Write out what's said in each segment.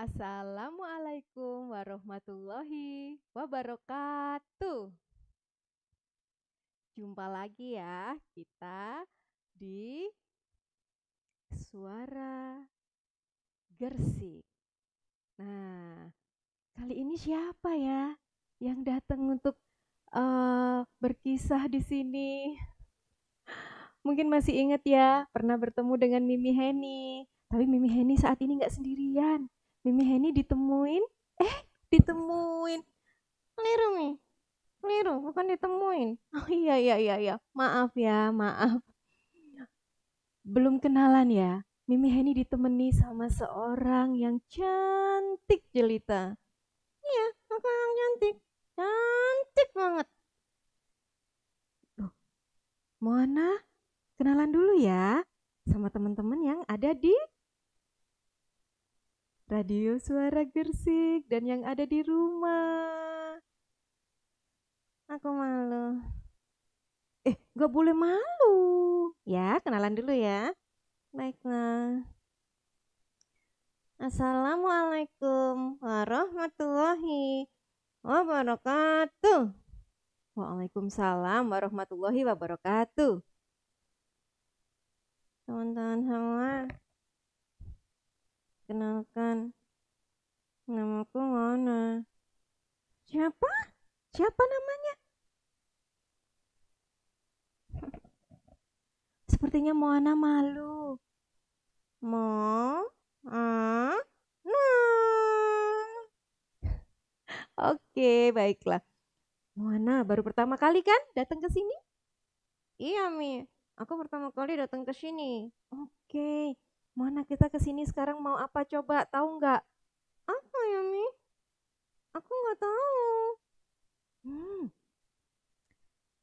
Assalamualaikum warahmatullahi wabarakatuh. Jumpa lagi ya kita di Suara Gersik. Nah, kali ini siapa ya yang datang untuk berkisah di sini? Mungkin masih ingat ya, pernah bertemu dengan Mimi Heni. Tapi Mimi Heni saat ini nggak sendirian. Mimi Heni ditemuin. Keliru nih. Keliru, bukan ditemuin. Oh iya. Maaf ya, maaf. Belum kenalan ya. Mimi Heni ditemani sama seorang yang cantik jelita. Iya, aku yang cantik. Cantik banget. Tuh, Moana, kenalan dulu ya sama teman-teman yang ada di Radio Suara Gersik dan yang ada di rumah. Aku malu. Gak boleh malu. Ya, kenalan dulu ya. Baiklah. Assalamualaikum warahmatullahi wabarakatuh. Waalaikumsalam warahmatullahi wabarakatuh. Teman-teman semua, kenalkan, namaku Mona. Siapa? Siapa namanya? Sepertinya Moana malu. Nah. Oke, baiklah. Moana baru pertama kali kan datang ke sini? Iya, Mi. Aku pertama kali datang ke sini. Oke. Moana, kita ke sini sekarang mau apa coba? Tahu nggak? Apa ya, Mi? Aku nggak tahu. Hmm,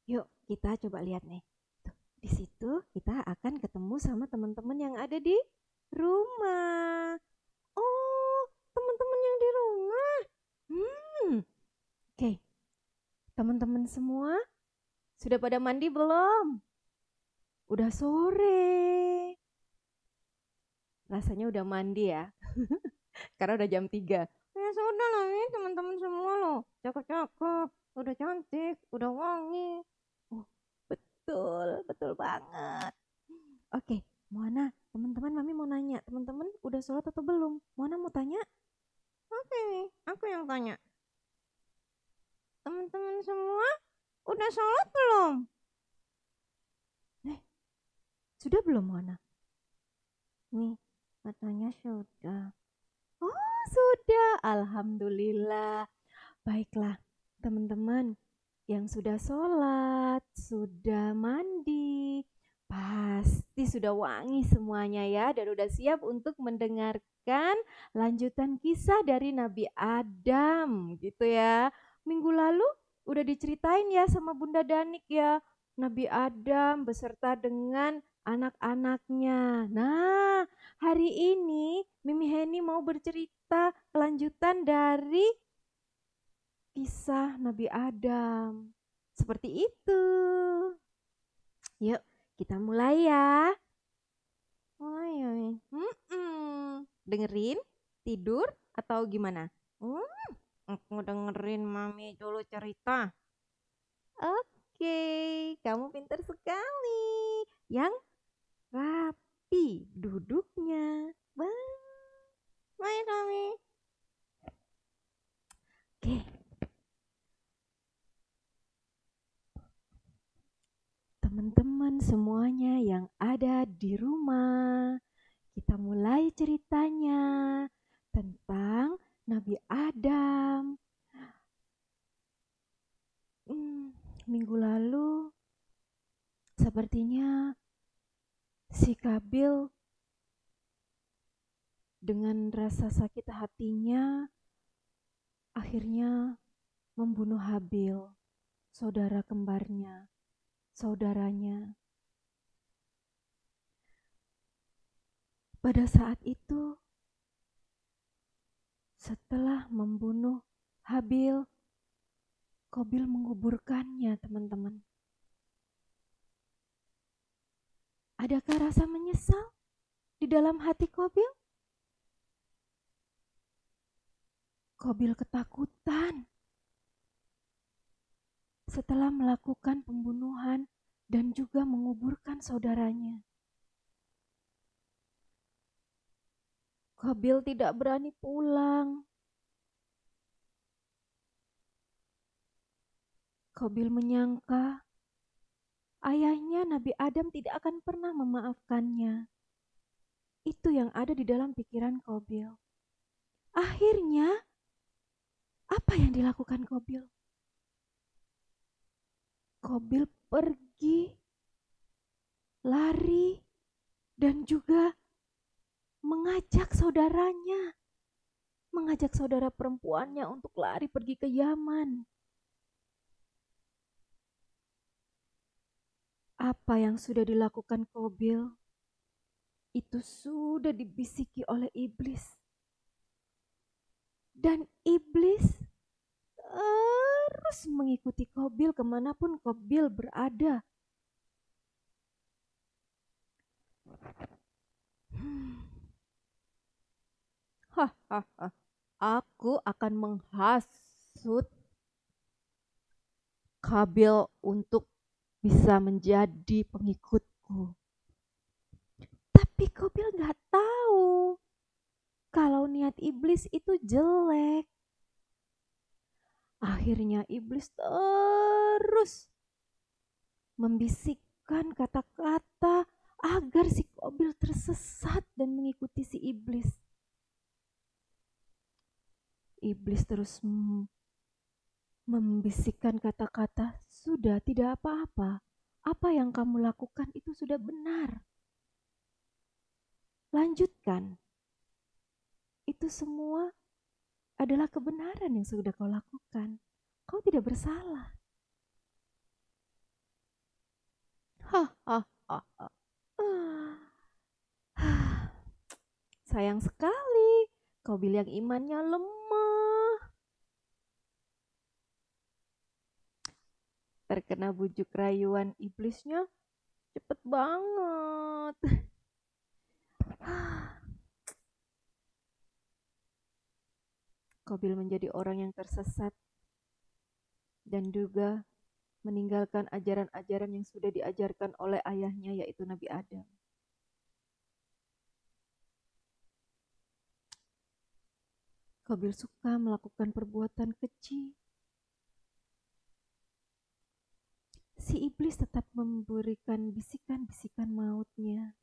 Yuk, kita coba lihat nih. Tuh, di situ kita akan ketemu sama teman-teman yang ada di rumah. Oh, teman-teman yang di rumah. Hmm, oke. Teman-teman semua sudah pada mandi belum? Udah sore. Rasanya udah mandi ya. Karena udah jam 3. Ya sudah lah nih teman-teman semua loh. Cakep-cakep, udah cantik, udah wangi. Oh, betul banget. Oke, Moana, teman-teman Mami mau nanya, teman-teman udah sholat atau belum? Moana mau tanya? Oke nih, aku yang tanya. Teman-teman semua udah sholat belum? Eh, sudah belum Moana? Nih, katanya sudah. Oh, sudah. Alhamdulillah. Baiklah, teman-teman yang sudah sholat, sudah mandi, pasti sudah wangi semuanya ya, dan udah siap untuk mendengarkan lanjutan kisah dari Nabi Adam gitu ya. Minggu lalu udah diceritain ya sama Bunda Danik ya, Nabi Adam beserta dengan anak-anaknya. Nah, hari ini Mimi Heni mau bercerita kelanjutan dari kisah Nabi Adam. Seperti itu. Yuk, kita mulai ya. Mulai ya. Dengerin, tidur, atau gimana? Aku dengerin Mami dulu cerita. Oke, kamu pintar sekali. Yang rapi duduknya. Baik, Mami. Oke, teman-teman semuanya yang ada di rumah, kita mulai ceritanya tentang Nabi Adam. Minggu lalu sepertinya si Kabil dengan rasa sakit hatinya akhirnya membunuh Habil, saudara kembarnya, saudaranya. Pada saat itu, setelah membunuh Habil, Qabil menguburkannya, teman-teman. Adakah rasa menyesal di dalam hati Qabil? Qabil ketakutan. Setelah melakukan pembunuhan dan juga menguburkan saudaranya, Qabil tidak berani pulang. Qabil menyangka ayahnya Nabi Adam tidak akan pernah memaafkannya. Itu yang ada di dalam pikiran Qabil. Akhirnya, apa yang dilakukan Qabil? Qabil pergi, lari, dan juga mengajak saudaranya, mengajak saudara perempuannya untuk lari pergi ke Yaman. Apa yang sudah dilakukan Qabil itu sudah dibisiki oleh iblis. Dan iblis terus mengikuti Qabil kemanapun Qabil berada. Hahaha, aku akan menghasut Qabil untuk bisa menjadi pengikutku. Tapi Qabil nggak tahu kalau niat iblis itu jelek. Akhirnya iblis terus membisikkan kata-kata agar si Qabil tersesat dan mengikuti si iblis. Iblis terus membisikkan kata-kata, sudah tidak apa-apa. Apa yang kamu lakukan itu sudah benar. Lanjutkan. Itu semua adalah kebenaran yang sudah kau lakukan. Kau tidak bersalah. Hahaha. Sayang sekali, kau bilang imannya lemah. Terkena bujuk rayuan iblisnya cepet banget. Qabil menjadi orang yang tersesat dan juga meninggalkan ajaran-ajaran yang sudah diajarkan oleh ayahnya, yaitu Nabi Adam. Qabil suka melakukan perbuatan keji. Si iblis tetap memberikan bisikan-bisikan mautnya.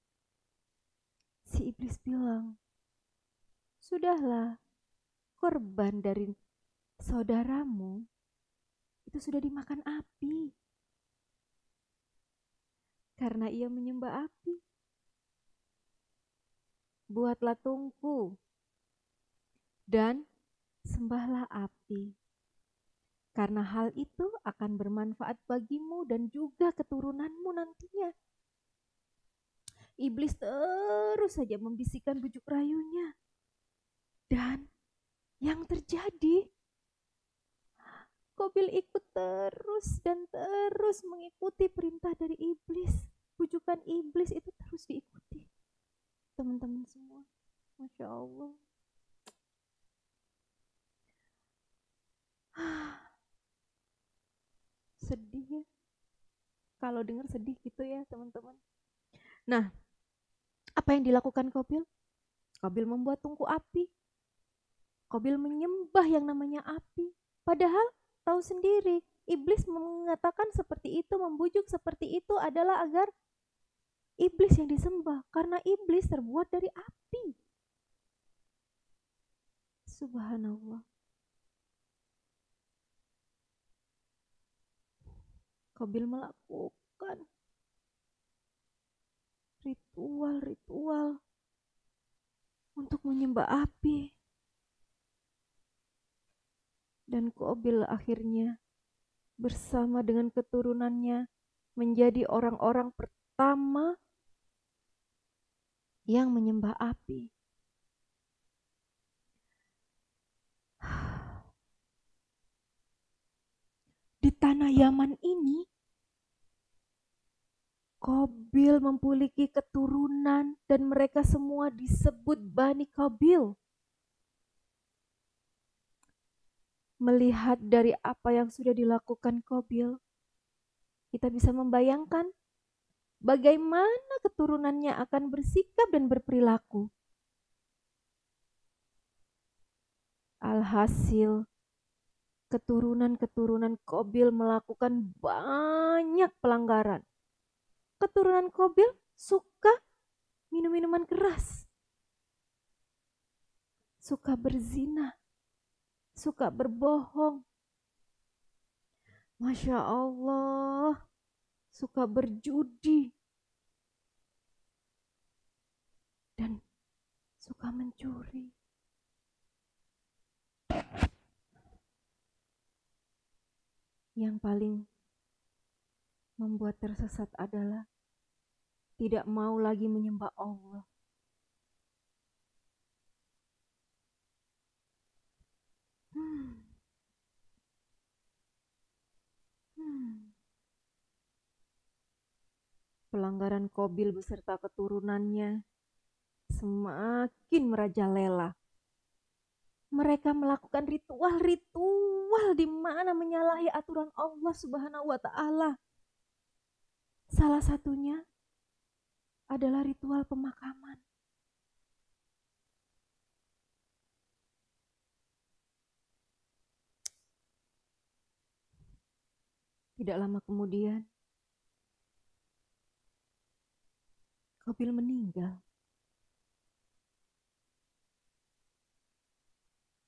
Si iblis bilang, sudahlah, korban dari saudaramu itu sudah dimakan api. Karena ia menyembah api. Buatlah tungku dan sembahlah api. Karena hal itu akan bermanfaat bagimu dan juga keturunanmu nantinya. Iblis terus saja membisikkan bujuk rayunya. Dan yang terjadi, Qabil ikut terus dan terus mengikuti perintah dari iblis. Bujukan iblis itu terus diikuti. Teman-teman semua, Masya Allah. Sedih ya. Kalau dengar sedih gitu ya teman-teman. Nah, apa yang dilakukan Qabil? Qabil membuat tungku api. Qabil menyembah yang namanya api. Padahal tahu sendiri, iblis mengatakan seperti itu, membujuk seperti itu adalah agar iblis yang disembah. Karena iblis terbuat dari api. Subhanallah. Qabil melakukan ritual-ritual untuk menyembah api. Dan Qabil akhirnya bersama dengan keturunannya menjadi orang-orang pertama yang menyembah api. Di tanah Yaman ini, Qabil memiliki keturunan dan mereka semua disebut Bani Qabil. Melihat dari apa yang sudah dilakukan Qabil, kita bisa membayangkan bagaimana keturunannya akan bersikap dan berperilaku. Alhasil, keturunan-keturunan Qabil melakukan banyak pelanggaran. Keturunan Qabil suka minum minuman keras, suka berzina, suka berbohong. Masya Allah, suka berjudi, dan suka mencuri. Yang paling membuat tersesat adalah tidak mau lagi menyembah Allah. Hmm. Hmm. Pelanggaran Qabil beserta keturunannya semakin merajalela. Mereka melakukan ritual-ritual di mana menyalahi aturan Allah Subhanahu wa taala. Salah satunya adalah ritual pemakaman. Tidak lama kemudian, Qabil meninggal.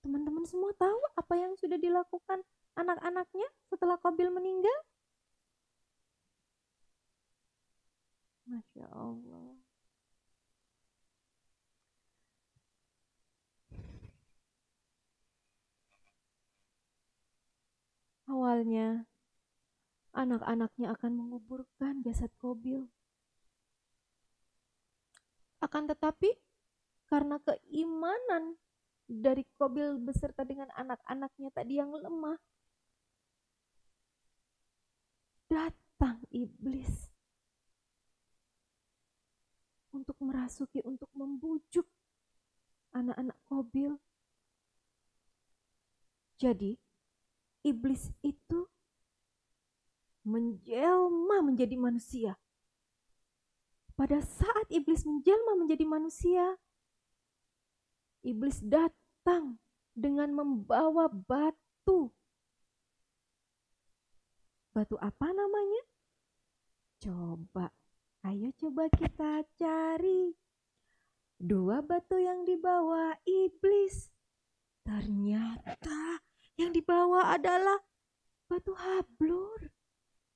Teman-teman semua tahu apa yang sudah dilakukan anak-anaknya setelah Qabil meninggal? Masya Allah. Awalnya, anak-anaknya akan menguburkan jasad Qabil. Akan tetapi, karena keimanan dari Qabil beserta dengan anak-anaknya tadi yang lemah, datang iblis untuk merasuki, untuk membujuk anak-anak Qabil. Jadi, iblis itu menjelma menjadi manusia. Pada saat iblis menjelma menjadi manusia, iblis datang dengan membawa batu. Batu apa namanya? Coba, ayo coba kita cari. Dua batu yang dibawa iblis. Ternyata yang dibawa adalah batu hablur.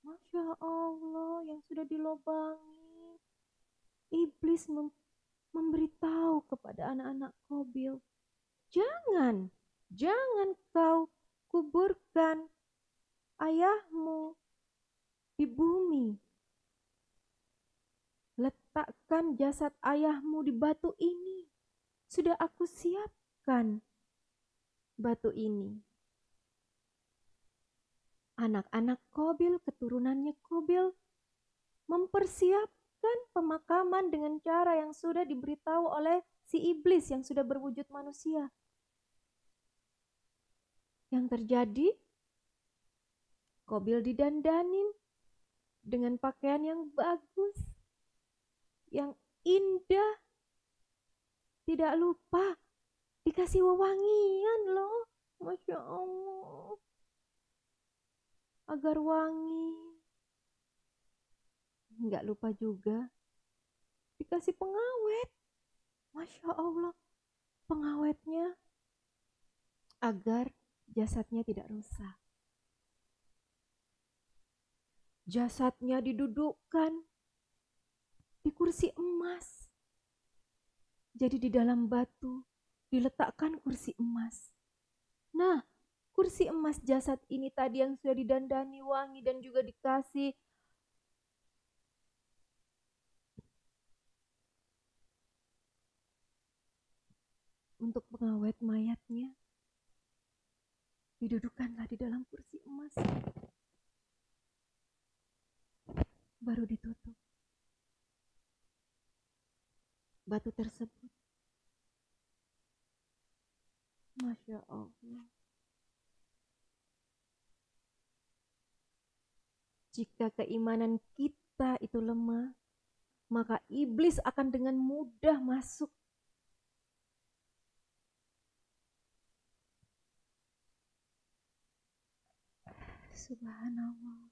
Masya Allah, yang sudah dilobangi. Iblis memberitahu kepada anak-anak Qabil, jangan kau kuburkan ayahmu di bumi. Letakkan jasad ayahmu di batu ini. Sudah aku siapkan batu ini. Anak-anak Qabil, keturunannya Qabil, mempersiapkan pemakaman dengan cara yang sudah diberitahu oleh si iblis yang sudah berwujud manusia. Yang terjadi, Qabil didandanin dengan pakaian yang bagus, yang indah. Tidak lupa dikasih wewangian loh. Masya Allah. Agar wangi. Nggak lupa juga dikasih pengawet. Masya Allah. Pengawetnya agar jasadnya tidak rusak. Jasadnya didudukkan di kursi emas. Jadi di dalam batu diletakkan kursi emas. Nah, kursi emas jasad ini tadi yang sudah didandani wangi dan juga dikasih untuk pengawet mayatnya, didudukkanlah di dalam kursi emas. Baru ditutup. Batu tersebut. Masya Allah. Jika keimanan kita itu lemah, maka iblis akan dengan mudah masuk. Subhanallah.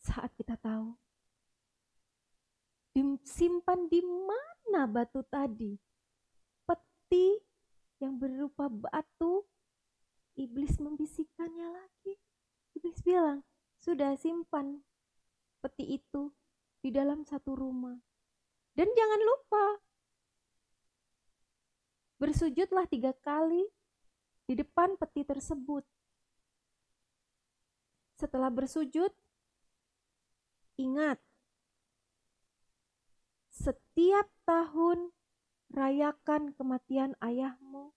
Saat kita tahu disimpan di mana batu tadi, peti yang berupa batu, iblis membisikkannya lagi. Iblis bilang, sudah simpan peti itu di dalam satu rumah. Dan jangan lupa, bersujudlah 3 kali di depan peti tersebut. Setelah bersujud, ingat, setiap tahun rayakan kematian ayahmu,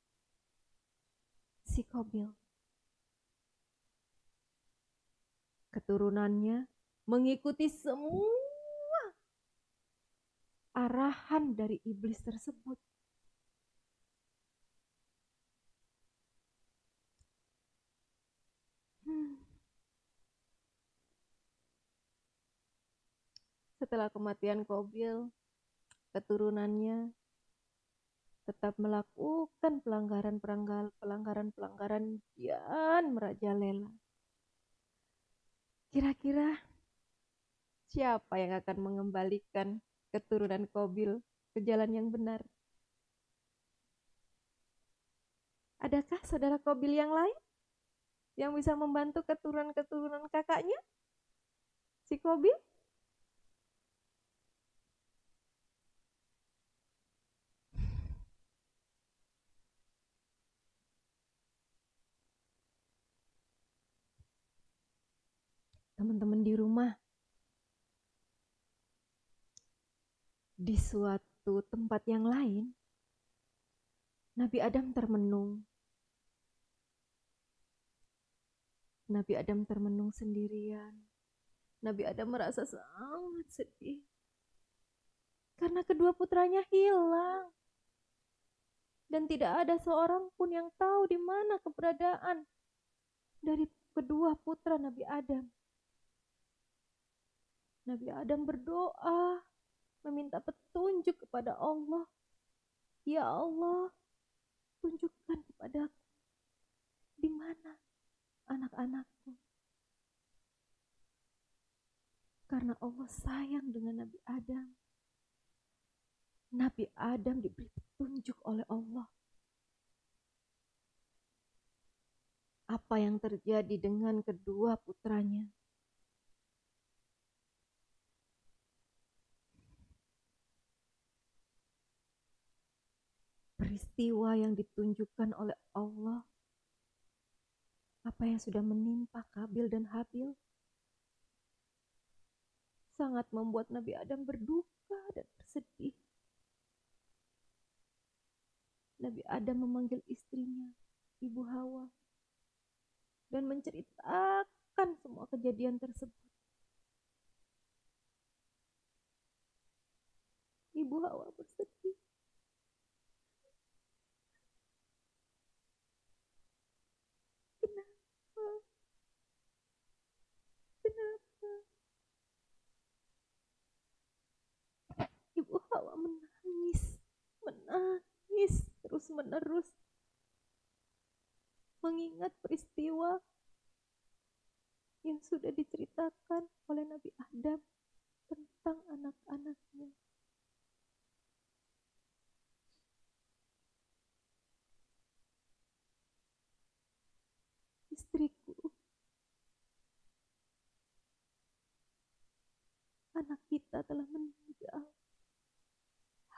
si Qabil. Keturunannya mengikuti semua arahan dari iblis tersebut. Setelah kematian Qabil, keturunannya tetap melakukan pelanggaran dan merajalela. Kira-kira siapa yang akan mengembalikan keturunan Qabil ke jalan yang benar? Adakah saudara Qabil yang lain yang bisa membantu keturunan-keturunan kakaknya, si Qabil? Teman-teman di rumah, di suatu tempat yang lain, Nabi Adam termenung. Nabi Adam termenung sendirian. Nabi Adam merasa sangat sedih karena kedua putranya hilang. Dan tidak ada seorang pun yang tahu di mana keberadaan dari kedua putra Nabi Adam. Nabi Adam berdoa, meminta petunjuk kepada Allah. Ya Allah, tunjukkan kepadaku di mana anak-anakku. Karena Allah sayang dengan Nabi Adam. Nabi Adam diberi petunjuk oleh Allah. Apa yang terjadi dengan kedua putranya? Peristiwa yang ditunjukkan oleh Allah, apa yang sudah menimpa Qabil dan Habil, sangat membuat Nabi Adam berduka dan bersedih. Nabi Adam memanggil istrinya, Ibu Hawa, dan menceritakan semua kejadian tersebut. Ibu Hawa bersedih. Kenapa? Kenapa? Ibu Hawa menangis terus-menerus, mengingat peristiwa yang sudah diceritakan oleh Nabi Adam tentang anak-anaknya. Istriku, anak kita telah meninggal.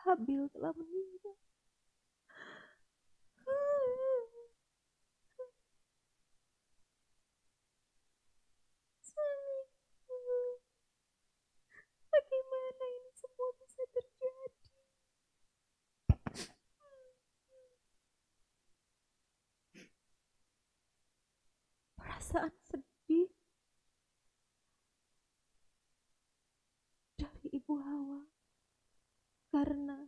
Habil telah meninggal. Suamiku, bagaimana ini semua bisa terjadi? Perasaan sedih dari Ibu Hawa karena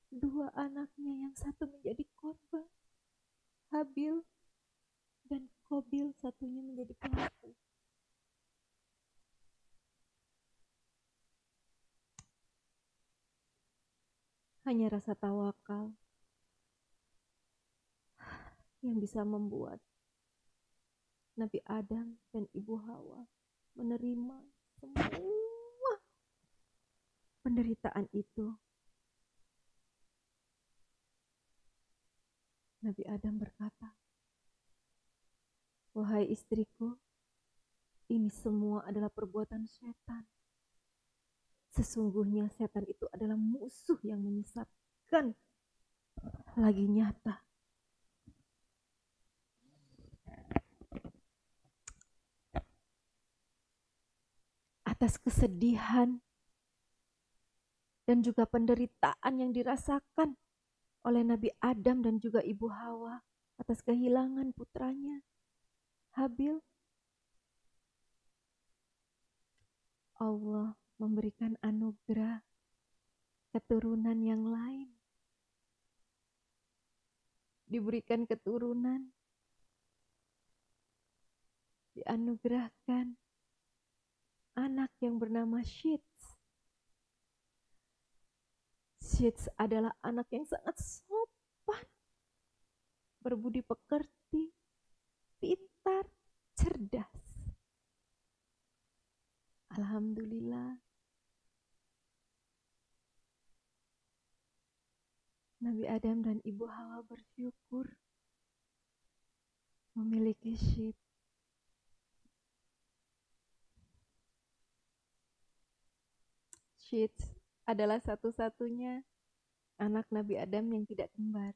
dua anaknya yang satu menjadi korban, Habil dan Qabil satunya menjadi pelaku. Hanya rasa tawakal yang bisa membuat Nabi Adam dan Ibu Hawa menerima semua penderitaan itu. Nabi Adam berkata, "Wahai istriku, ini semua adalah perbuatan setan. Sesungguhnya setan itu adalah musuh yang menyesatkan lagi nyata." Atas kesedihan dan juga penderitaan yang dirasakan oleh Nabi Adam dan juga Ibu Hawa atas kehilangan putranya, Habil, Allah memberikan anugerah keturunan yang lain. Diberikan keturunan, dianugerahkan anak yang bernama Syits. Syits adalah anak yang sangat sopan, berbudi pekerti, pintar, cerdas. Alhamdulillah, Nabi Adam dan Ibu Hawa bersyukur memiliki Syits. Syits adalah satu-satunya anak Nabi Adam yang tidak kembar.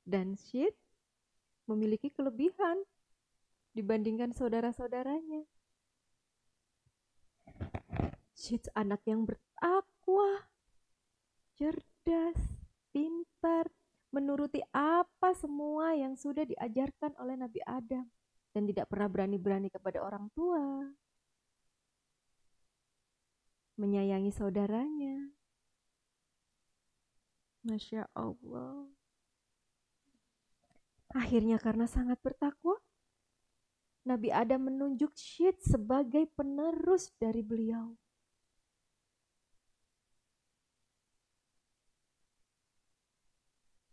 Dan Syits memiliki kelebihan dibandingkan saudara-saudaranya. Syits anak yang bertakwa, cerdas, pintar, menuruti apa semua yang sudah diajarkan oleh Nabi Adam dan tidak pernah berani-berani kepada orang tua. Menyayangi saudaranya. Masya Allah. Akhirnya karena sangat bertakwa, Nabi Adam menunjuk Syits sebagai penerus dari beliau.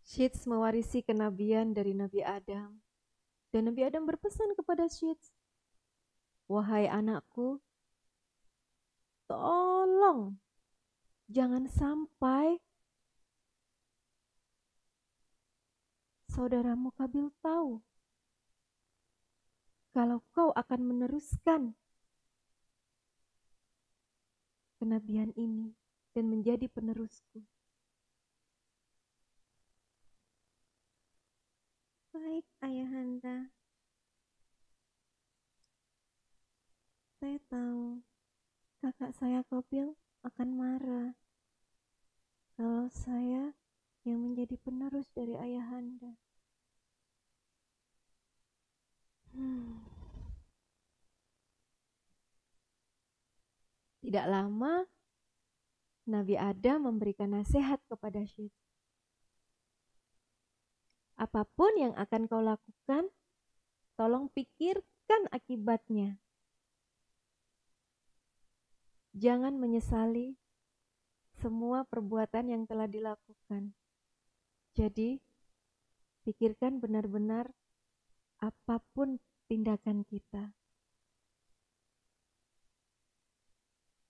Syits mewarisi kenabian dari Nabi Adam. Dan Nabi Adam berpesan kepada Syits, "Wahai anakku, tolong jangan sampai saudaramu Qabil tahu kalau kau akan meneruskan kenabian ini dan menjadi penerusku." Baik, Ayahanda. Saya tahu kakak saya Qabil akan marah kalau saya yang menjadi penerus dari Ayahanda. Tidak lama, Nabi Adam memberikan nasihat kepada Syits. Apapun yang akan kau lakukan, tolong pikirkan akibatnya. Jangan menyesali semua perbuatan yang telah dilakukan. Jadi, pikirkan benar-benar apapun tindakan kita.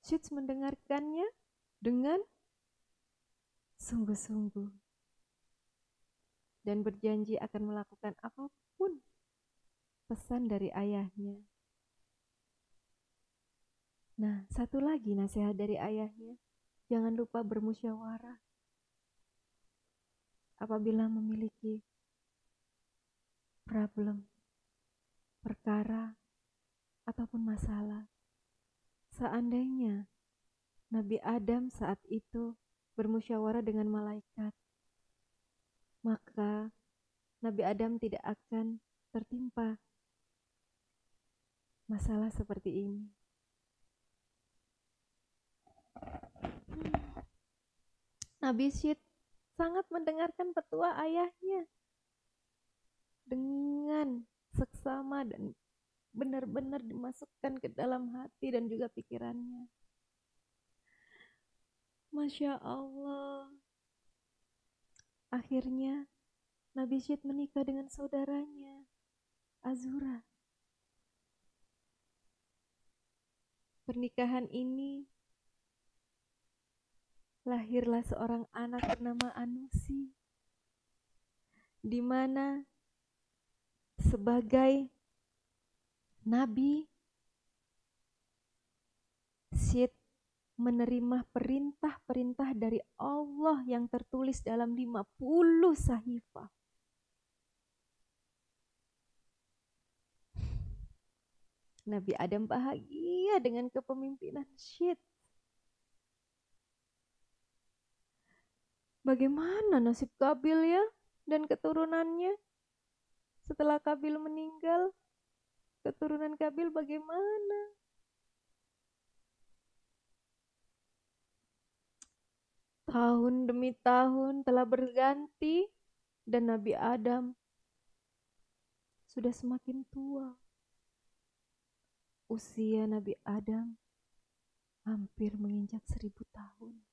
Syits mendengarkannya dengan sungguh-sungguh dan berjanji akan melakukan apapun pesan dari ayahnya. Nah, satu lagi nasihat dari ayahnya, jangan lupa bermusyawarah apabila memiliki problem, perkara, ataupun masalah. Seandainya Nabi Adam saat itu bermusyawarah dengan malaikat, maka Nabi Adam tidak akan tertimpa masalah seperti ini. Nabi Syits sangat mendengarkan petua ayahnya dengan seksama dan benar-benar dimasukkan ke dalam hati dan juga pikirannya. Masya Allah. Akhirnya Nabi Syed menikah dengan saudaranya, Azura. Pernikahan ini lahirlah seorang anak bernama Anusi, di mana sebagai Nabi, Syed menerima perintah-perintah dari Allah yang tertulis dalam 50 sahifah. Nabi Adam bahagia dengan kepemimpinan Syed. Bagaimana nasib Kabil ya dan keturunannya? Setelah Kabil meninggal, keturunan Kabil bagaimana? Tahun demi tahun telah berganti dan Nabi Adam sudah semakin tua. Usia Nabi Adam hampir menginjak 1000 tahun.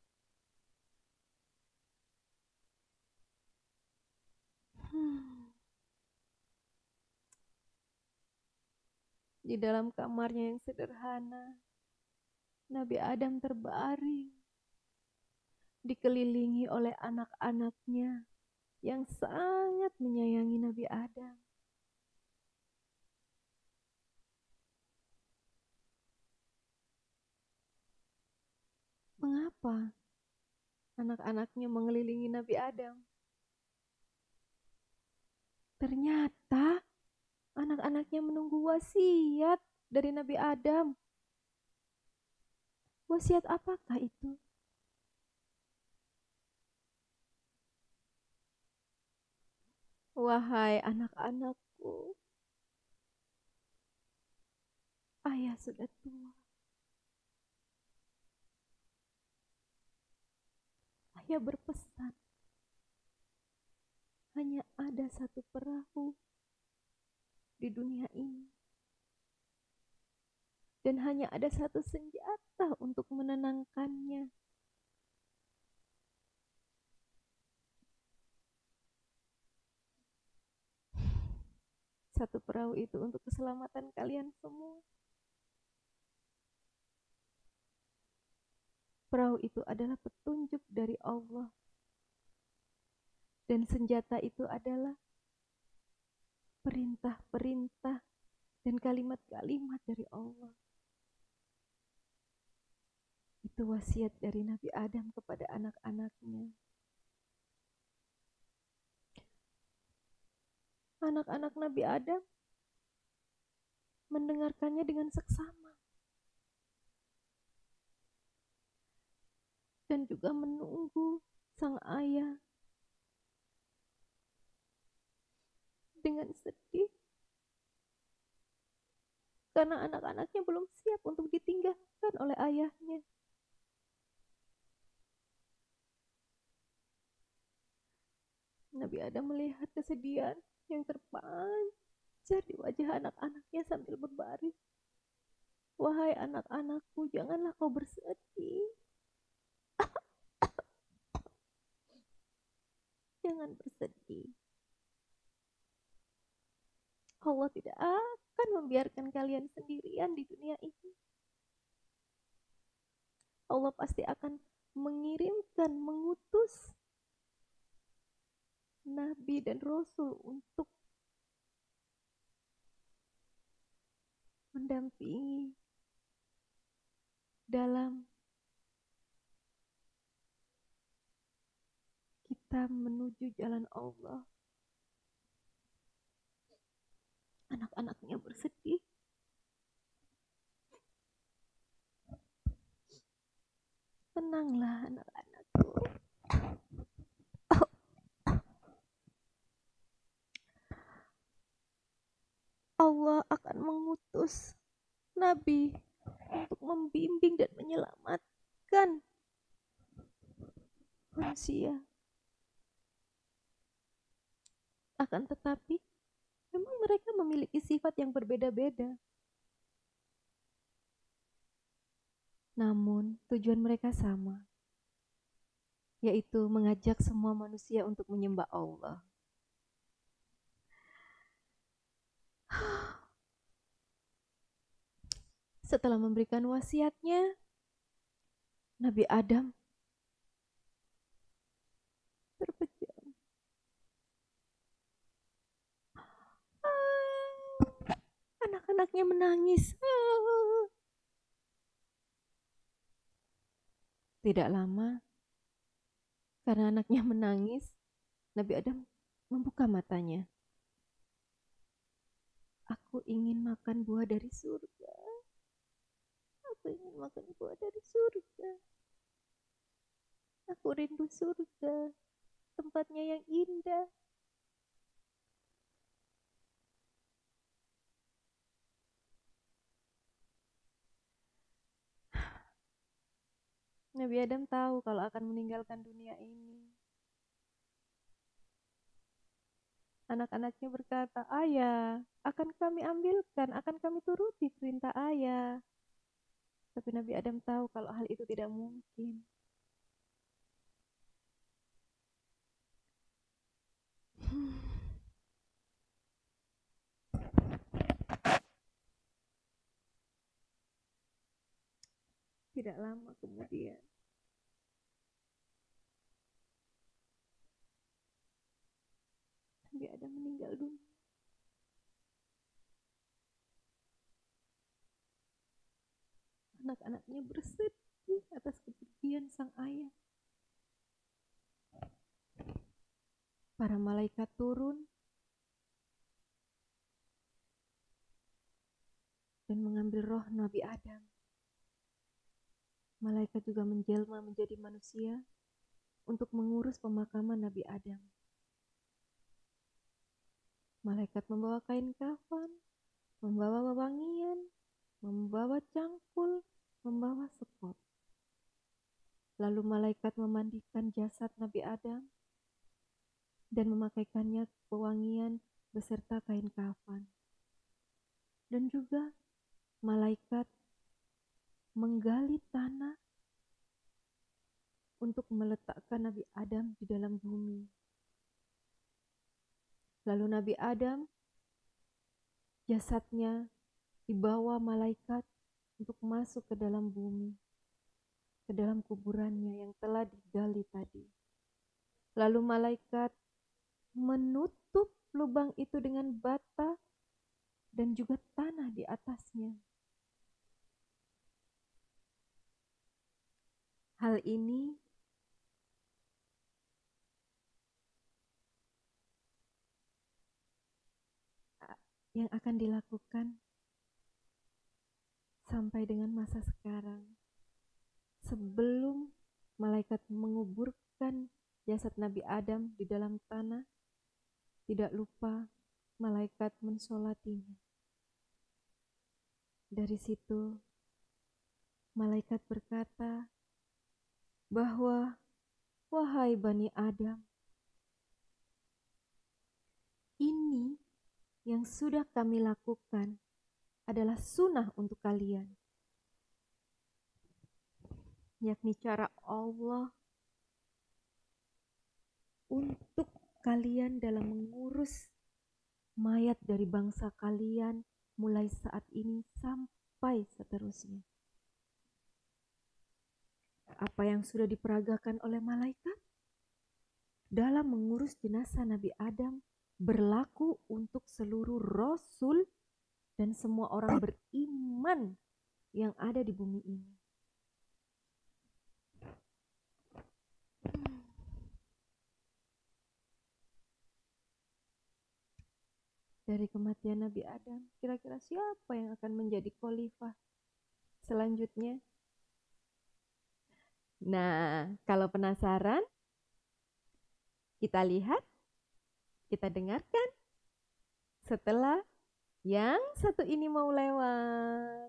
Di dalam kamarnya yang sederhana, Nabi Adam terbaring, dikelilingi oleh anak-anaknya yang sangat menyayangi Nabi Adam. Mengapa anak-anaknya mengelilingi Nabi Adam? Ternyata anak-anaknya menunggu wasiat dari Nabi Adam. Wasiat apakah itu? Wahai anak-anakku, ayah sudah tua. Ayah berpesan, hanya ada satu perahu di dunia ini. Dan hanya ada satu senjata untuk menenangkannya. Satu perahu itu untuk keselamatan kalian semua. Perahu itu adalah petunjuk dari Allah. Dan senjata itu adalah perintah-perintah dan kalimat-kalimat dari Allah. Itu wasiat dari Nabi Adam kepada anak-anaknya. Anak-anak Nabi Adam mendengarkannya dengan seksama. Dan juga menunggu sang ayah dengan sedih. Karena anak-anaknya belum siap untuk ditinggalkan oleh ayahnya. Nabi Adam melihat kesedihan yang terpancar di wajah anak-anaknya sambil berbaring. Wahai anak-anakku, janganlah kau bersedih. Jangan bersedih. Allah tidak akan membiarkan kalian sendirian di dunia ini. Allah pasti akan mengirimkan, mengutus Nabi dan Rasul untuk mendampingi dalam kita menuju jalan Allah. Anak-anaknya bersedih. Tenanglah anak-anakku. Allah akan mengutus Nabi untuk membimbing dan menyelamatkan manusia. Akan tetapi, memang mereka memiliki sifat yang berbeda-beda. Namun, tujuan mereka sama, yaitu mengajak semua manusia untuk menyembah Allah. Setelah memberikan wasiatnya, Nabi Adam berpejam. Anak-anaknya menangis. Tidak lama, karena anaknya menangis, Nabi Adam membuka matanya. Aku ingin makan buah dari surga. Aku ingin makan buah dari surga. Aku rindu surga, tempatnya yang indah. Nabi Adam tahu kalau akan meninggalkan dunia ini. Anak-anaknya berkata, "Ayah, akan kami ambilkan, akan kami turuti perintah ayah." Tapi Nabi Adam tahu kalau hal itu tidak mungkin. Tidak lama kemudian, Nabi Adam meninggal dunia. Anak-anaknya bersedih atas kepergian sang ayah. Para malaikat turun dan mengambil roh Nabi Adam. Malaikat juga menjelma menjadi manusia untuk mengurus pemakaman Nabi Adam. Malaikat membawa kain kafan, membawa wewangian, membawa cangkul, membawa sekop. Lalu malaikat memandikan jasad Nabi Adam dan memakaikannya wewangian beserta kain kafan. Dan juga malaikat menggali tanah untuk meletakkan Nabi Adam di dalam bumi. Lalu Nabi Adam, jasadnya dibawa malaikat untuk masuk ke dalam bumi, ke dalam kuburannya yang telah digali tadi. Lalu malaikat menutup lubang itu dengan bata dan juga tanah di atasnya. Hal ini yang akan dilakukan sampai dengan masa sekarang. Sebelum malaikat menguburkan jasad Nabi Adam di dalam tanah, tidak lupa malaikat mensolatinya. Dari situ, malaikat berkata bahwa, "Wahai Bani Adam, ini yang sudah kami lakukan adalah sunnah untuk kalian." Yakni cara Allah untuk kalian dalam mengurus mayat dari bangsa kalian mulai saat ini sampai seterusnya. Apa yang sudah diperagakan oleh malaikat dalam mengurus jenazah Nabi Adam berlaku untuk seluruh rasul dan semua orang beriman yang ada di bumi ini. Dari kematian Nabi Adam, kira-kira siapa yang akan menjadi khalifah selanjutnya? Nah, kalau penasaran, kita lihat, kita dengarkan setelah yang satu ini mau lewat.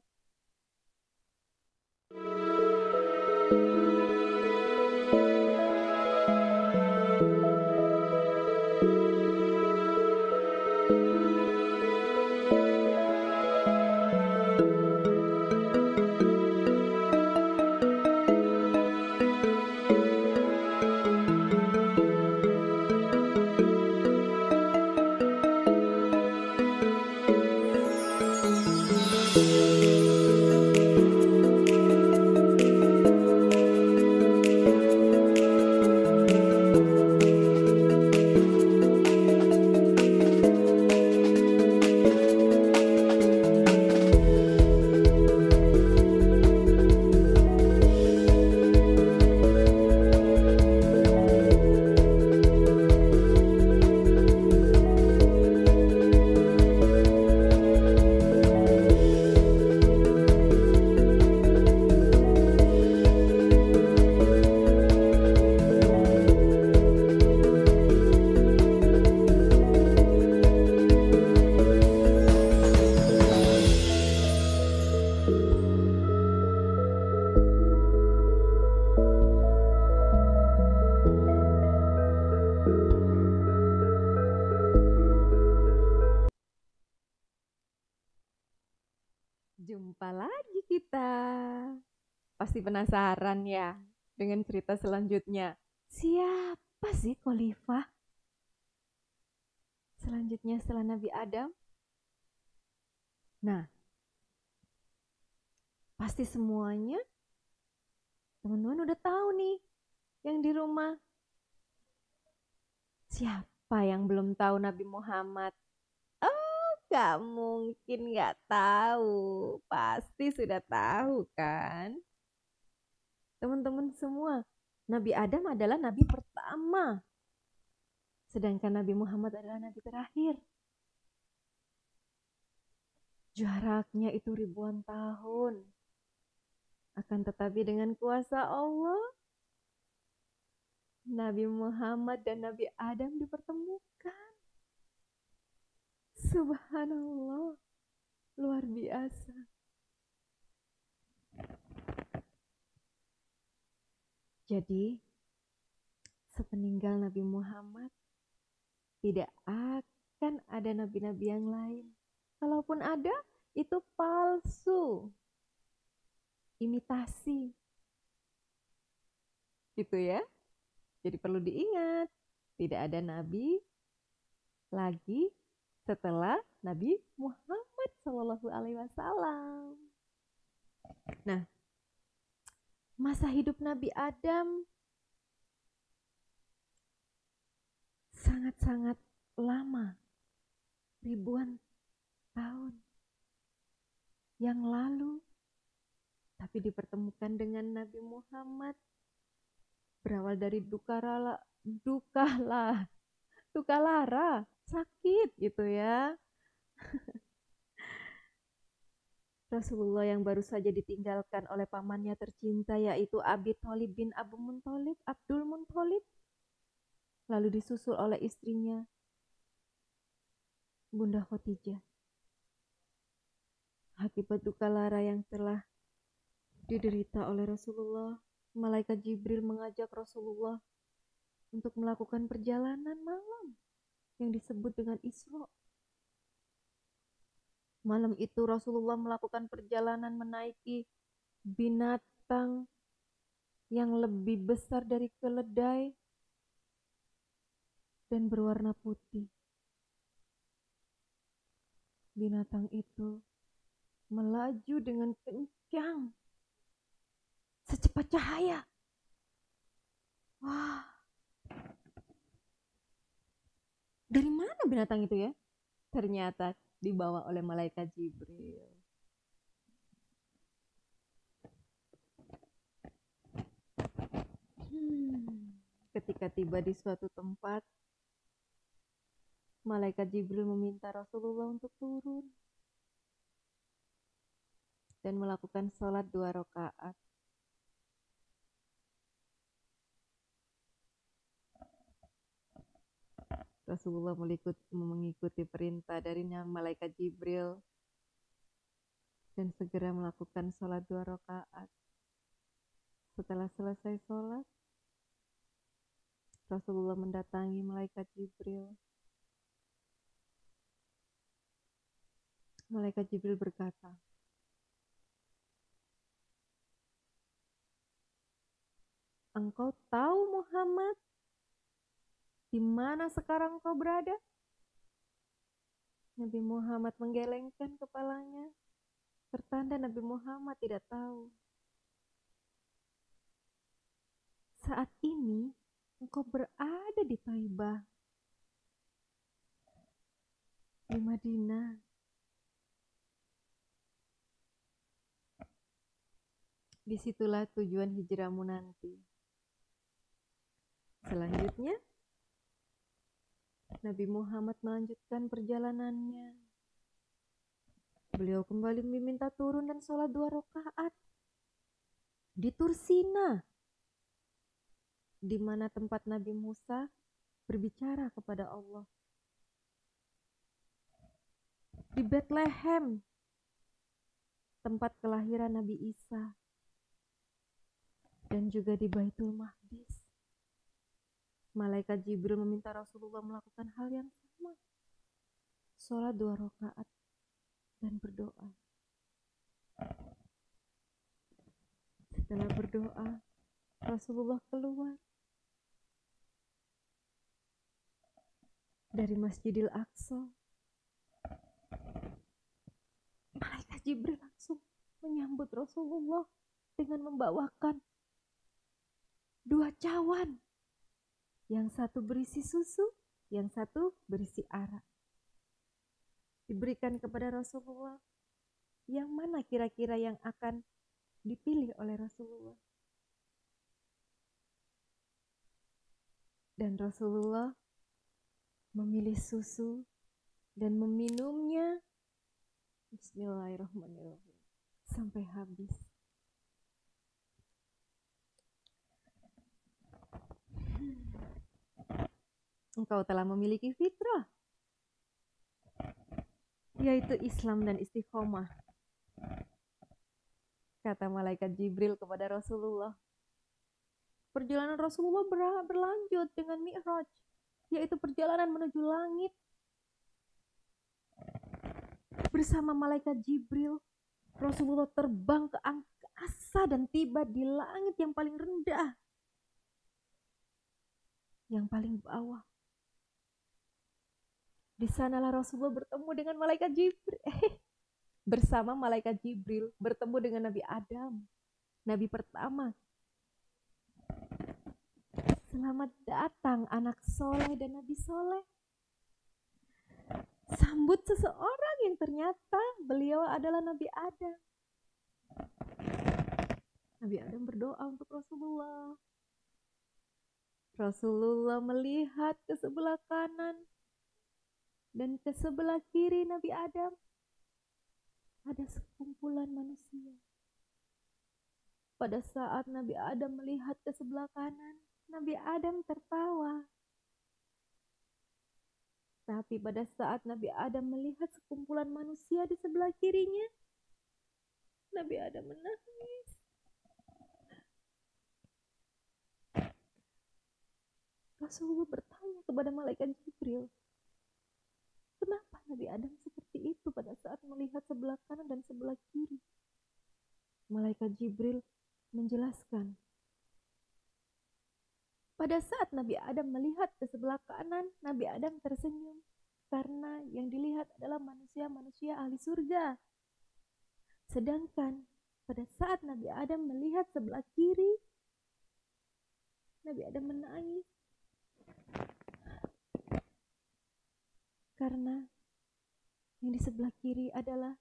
Jumpa lagi kita. Pasti penasaran ya dengan cerita selanjutnya. Siapa sih Khalifah? Selanjutnya setelah Nabi Adam? Nah, pasti semuanya teman-teman udah tahu nih yang di rumah. Siapa yang belum tahu Nabi Muhammad? Oh, gak mungkin gak tahu. Pasti sudah tahu kan? Teman-teman semua, Nabi Adam adalah nabi pertama. Sedangkan Nabi Muhammad adalah nabi terakhir. Jaraknya itu ribuan tahun. Akan tetapi dengan kuasa Allah, Nabi Muhammad dan Nabi Adam dipertemukan. Subhanallah, luar biasa. Jadi, sepeninggal Nabi Muhammad, tidak akan ada nabi-nabi yang lain. Kalaupun ada, itu palsu. Imitasi. Gitu ya. Jadi perlu diingat, tidak ada nabi lagi setelah Nabi Muhammad Shallallahu Alaihi Wasallam. Nah, masa hidup Nabi Adam sangat-sangat lama, ribuan tahun yang lalu, tapi dipertemukan dengan Nabi Muhammad berawal dari duka lara, sakit gitu ya. Rasulullah yang baru saja ditinggalkan oleh pamannya tercinta yaitu Abi Thalib bin Abdul Muthalib, lalu disusul oleh istrinya Bunda Khadijah. Akibat duka lara yang telah diderita oleh Rasulullah, malaikat Jibril mengajak Rasulullah untuk melakukan perjalanan malam yang disebut dengan Isra. Malam itu Rasulullah melakukan perjalanan menaiki binatang yang lebih besar dari keledai dan berwarna putih. Binatang itu melaju dengan kencang, secepat cahaya. Wah, dari mana binatang itu ya? Ternyata dibawa oleh malaikat Jibril. Ketika tiba di suatu tempat, malaikat Jibril meminta Rasulullah untuk turun dan melakukan sholat 2 rakaat. Rasulullah mengikuti perintah dari malaikat Jibril dan segera melakukan sholat 2 rakaat. Setelah selesai sholat, Rasulullah mendatangi malaikat Jibril. Malaikat Jibril berkata, "Engkau tahu Muhammad, di mana sekarang kau berada?" Nabi Muhammad menggelengkan kepalanya, pertanda Nabi Muhammad tidak tahu. Saat ini engkau berada di Taibah, di Madinah. Disitulah tujuan hijrahmu nanti. Selanjutnya, Nabi Muhammad melanjutkan perjalanannya. Beliau kembali meminta turun dan sholat 2 rakaat di Tursina, di mana tempat Nabi Musa berbicara kepada Allah. Di Bethlehem, tempat kelahiran Nabi Isa, dan juga di Baitul Maqdis. Malaikat Jibril meminta Rasulullah melakukan hal yang sama, sholat 2 rakaat dan berdoa. Setelah berdoa, Rasulullah keluar dari Masjidil Aqsa. Malaikat Jibril langsung menyambut Rasulullah dengan membawakan 2 cawan. Yang satu berisi susu, yang satu berisi arak. Diberikan kepada Rasulullah. Yang mana kira-kira yang akan dipilih oleh Rasulullah? Dan Rasulullah memilih susu dan meminumnya. Bismillahirrahmanirrahim. Sampai habis. Engkau telah memiliki fitrah, yaitu Islam dan istiqomah, kata malaikat Jibril kepada Rasulullah. Perjalanan Rasulullah berlanjut dengan Mi'raj, yaitu perjalanan menuju langit. Bersama malaikat Jibril, Rasulullah terbang ke angkasa dan tiba di langit yang paling rendah, yang paling bawah. Di sanalah Rasulullah bertemu dengan malaikat Jibril. Bersama malaikat Jibril bertemu dengan Nabi Adam, Nabi pertama. Selamat datang anak soleh dan Nabi soleh. Sambut seseorang yang ternyata beliau adalah Nabi Adam. Nabi Adam berdoa untuk Rasulullah. Rasulullah melihat ke sebelah kanan dan ke sebelah kiri Nabi Adam. Ada sekumpulan manusia. Pada saat Nabi Adam melihat ke sebelah kanan, Nabi Adam tertawa. Tapi pada saat Nabi Adam melihat sekumpulan manusia di sebelah kirinya, Nabi Adam menangis. Rasulullah bertanya kepada malaikat Jibril, kenapa Nabi Adam seperti itu pada saat melihat sebelah kanan dan sebelah kiri? Malaikat Jibril menjelaskan, pada saat Nabi Adam melihat ke sebelah kanan, Nabi Adam tersenyum karena yang dilihat adalah manusia-manusia ahli surga. Sedangkan pada saat Nabi Adam melihat sebelah kiri, Nabi Adam menangis karena yang di sebelah kiri adalah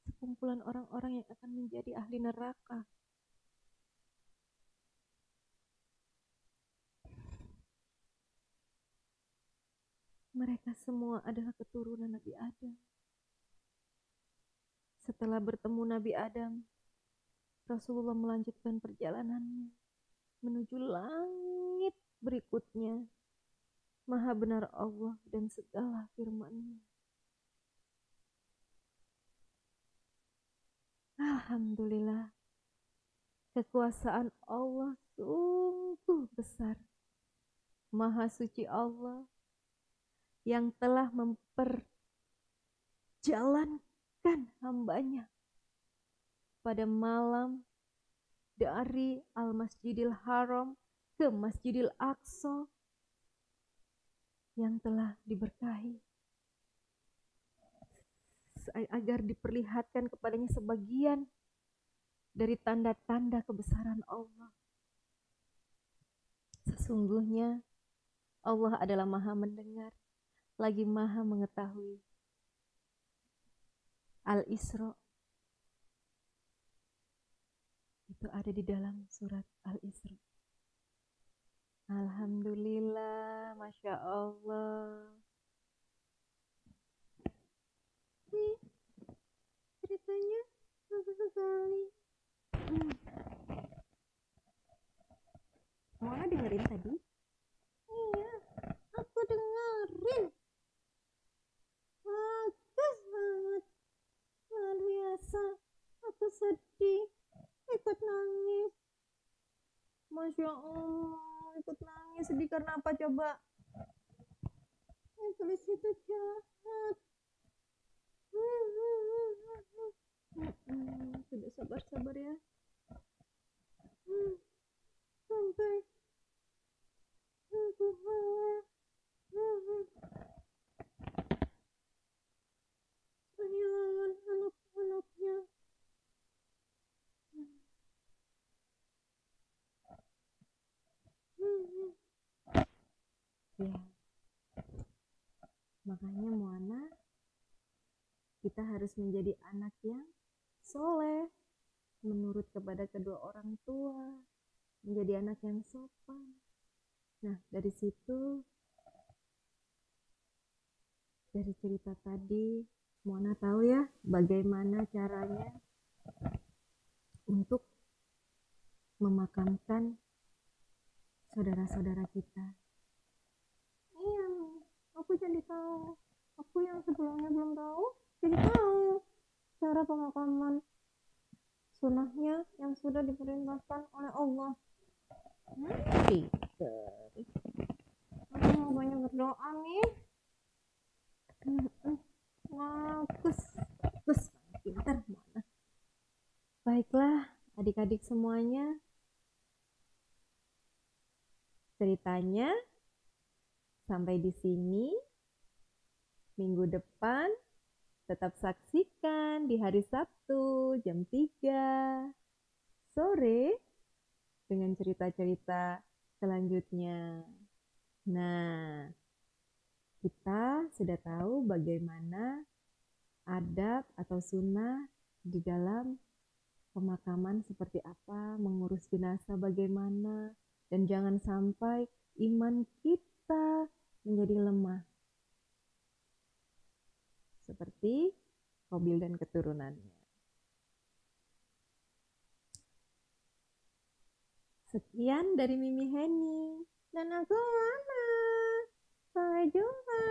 sekumpulan orang-orang yang akan menjadi ahli neraka. Mereka semua adalah keturunan Nabi Adam. Setelah bertemu Nabi Adam, Rasulullah melanjutkan perjalanannya menuju langit berikutnya. Maha benar Allah dan segala firman-Nya. Alhamdulillah, kekuasaan Allah sungguh besar. Maha suci Allah yang telah memperjalankan hambanya pada malam dari Al-Masjidil Haram ke Masjidil Aqsa yang telah diberkahi, agar diperlihatkan kepadanya sebagian dari tanda-tanda kebesaran Allah. Sesungguhnya Allah adalah Maha mendengar lagi Maha mengetahui. Al-Isra itu ada di dalam surat Al-Isra. Alhamdulillah, Masya Allah. Ceritanya bagus sekali. Mona dengerin tadi? Iya, aku dengerin. Bagus banget. Luar biasa. Aku sedih. Ikut nangis. Masya Allah, ikut nangis. Sedih karena apa coba? Yang tulis itu jahat. sabar ya. Sampai. Kehilangan anak-anaknya. Ya, makanya Moana, kita harus menjadi anak yang soleh, menurut kepada kedua orang tua, menjadi anak yang sopan. Nah, dari situ, dari cerita tadi, Moana tahu ya bagaimana caranya untuk memakamkan saudara-saudara kita. Iya, aku jadi tahu. Aku yang sebelumnya belum tahu, jadi tahu cara pemakaman sunnahnya yang sudah diperintahkan oleh Allah. Aku mau banyak berdoa nih. Bagus, pintar mana. Baiklah, adik-adik semuanya, ceritanya sampai di sini. Minggu depan tetap saksikan di hari Sabtu jam 3 sore dengan cerita-cerita selanjutnya. Nah, kita sudah tahu bagaimana adab atau sunnah di dalam pemakaman seperti apa, mengurus jenazah bagaimana, dan jangan sampai iman kita menjadi lemah. Seperti Qabil dan keturunannya. Sekian dari Mimi Heni. Dan aku Moana. Sampai jumpa.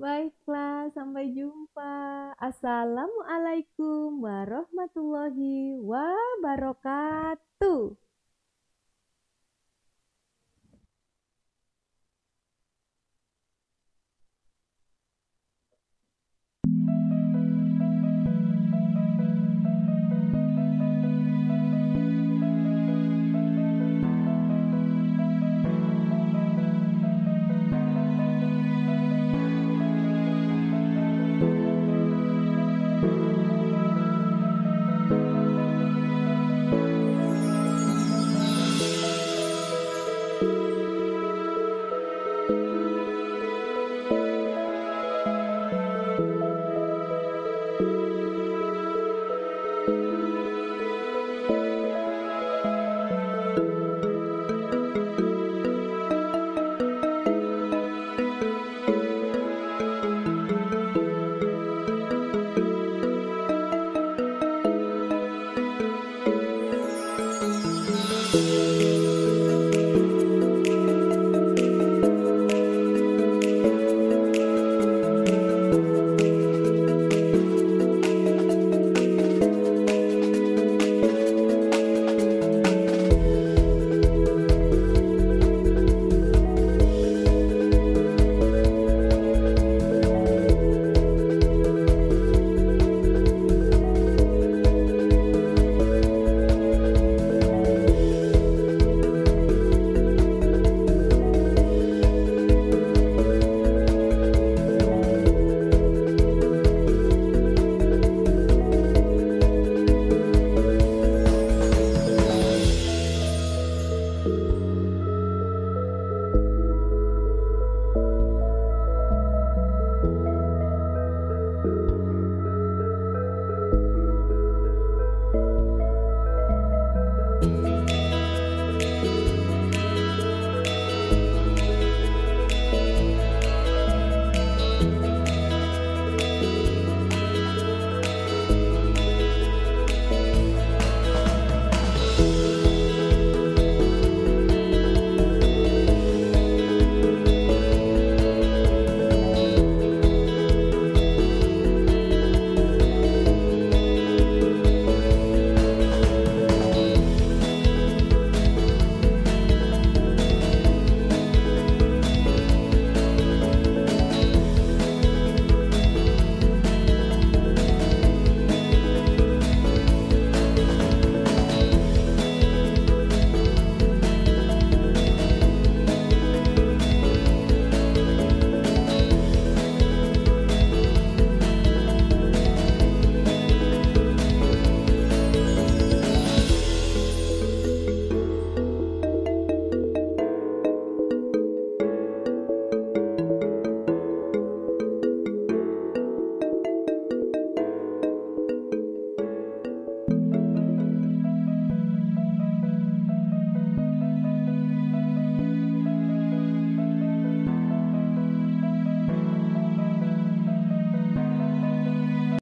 Baiklah, sampai jumpa. Assalamualaikum warahmatullahi wabarakatuh.